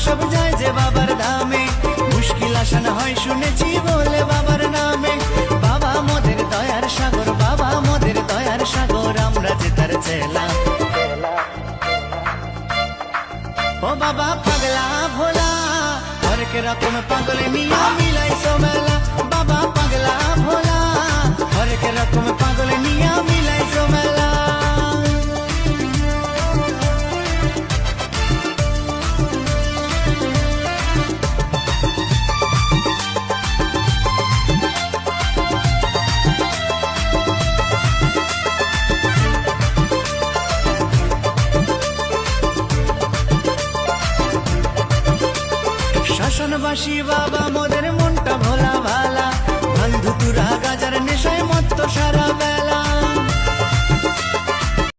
সব যায় যে বাবার দামে, মুশকিল আসান হয় শুনেছি বলে বাবার নামে। বাবা মোদের দয়ার সাগর, বাবা মোদের দয়ার সাগর, আমরা যে তার চেলা। ও বাবা পাগলা ভোলা, হরেক রকম পাগল নিয়া মিলাইছো মেলা। বাবা পাগলা ভোলা, হরেক রকম পাগল নিয়া মিলাইছো মেলা। শাসনবাসী বাবা